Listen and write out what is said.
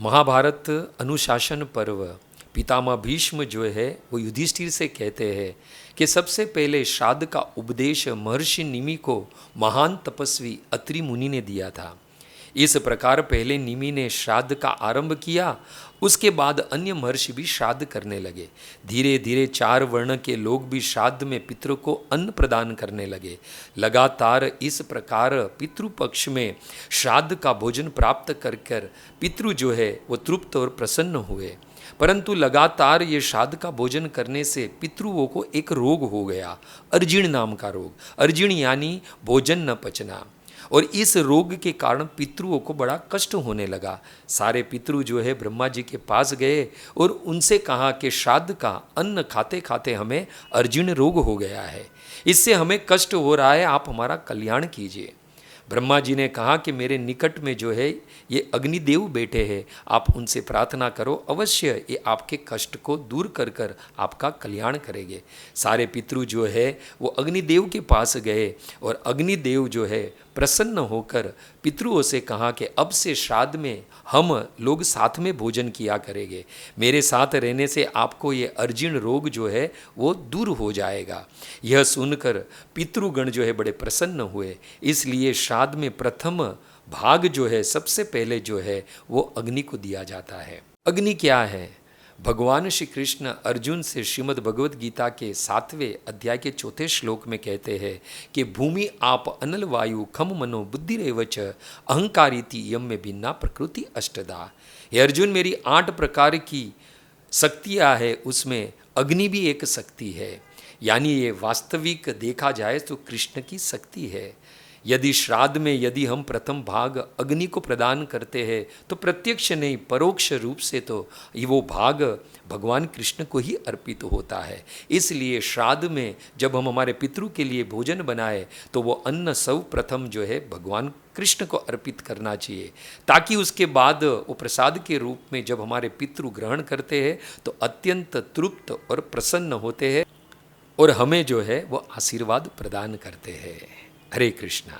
महाभारत अनुशासन पर्व पितामह भीष्म जो है वो युधिष्ठिर से कहते हैं कि सबसे पहले श्राद्ध का उपदेश महर्षि निमि को महान तपस्वी अत्रि मुनि ने दिया था। इस प्रकार पहले निमि ने श्राद्ध का आरंभ किया, उसके बाद अन्य महर्षि भी श्राद्ध करने लगे। धीरे धीरे 4 वर्ण के लोग भी श्राद्ध में पितरों को अन्न प्रदान करने लगे। लगातार इस प्रकार पितृपक्ष में श्राद्ध का भोजन प्राप्त कर पितृ जो है वो तृप्त और प्रसन्न हुए। परंतु लगातार ये श्राद्ध का भोजन करने से पितृओं को एक रोग हो गया, अर्जिण नाम का रोग। अर्जिण यानी भोजन न पचना, और इस रोग के कारण पितृओं को बड़ा कष्ट होने लगा। सारे पितृ जो है ब्रह्मा जी के पास गए और उनसे कहा कि श्राद्ध का अन्न खाते खाते हमें अर्जिण रोग हो गया है, इससे हमें कष्ट हो रहा है, आप हमारा कल्याण कीजिए। ब्रह्मा जी ने कहा कि मेरे निकट में जो है ये अग्निदेव बैठे हैं, आप उनसे प्रार्थना करो, अवश्य ये आपके कष्ट को दूर कर कर आपका कल्याण करेंगे। सारे पितृ जो है वो अग्निदेव के पास गए और अग्निदेव जो है प्रसन्न होकर पितृओं से कहा कि अब से श्राद्ध में हम लोग साथ में भोजन किया करेंगे, मेरे साथ रहने से आपको ये अर्जिण रोग जो है वो दूर हो जाएगा। यह सुनकर पितृगण जो है बड़े प्रसन्न हुए। इसलिए श्राद्ध में प्रथम भाग जो है सबसे पहले जो है वो अग्नि को दिया जाता है। अग्नि क्या है? भगवान श्री कृष्ण अर्जुन से श्रीमद् भगवद गीता के 7वें अध्याय के 4 श्लोक में कहते हैं कि भूमि आप अनल वायु खम मनो बुद्धि रेवच अहंकारिति यम में भिन्ना प्रकृति अष्टदा। ये अर्जुन, मेरी 8 प्रकार की शक्तियाँ है, उसमें अग्नि भी एक शक्ति है। यानी ये वास्तविक देखा जाए तो कृष्ण की शक्ति है। यदि श्राद्ध में यदि हम प्रथम भाग अग्नि को प्रदान करते हैं तो प्रत्यक्ष नहीं परोक्ष रूप से तो वो भाग भगवान कृष्ण को ही अर्पित होता है। इसलिए श्राद्ध में जब हम हमारे पितृ के लिए भोजन बनाए तो वो अन्न सर्वप्रथम जो है भगवान कृष्ण को अर्पित करना चाहिए, ताकि उसके बाद वो प्रसाद के रूप में जब हमारे पितृ ग्रहण करते हैं तो अत्यंत तृप्त और प्रसन्न होते हैं और हमें जो है वो आशीर्वाद प्रदान करते हैं। हरे कृष्णा।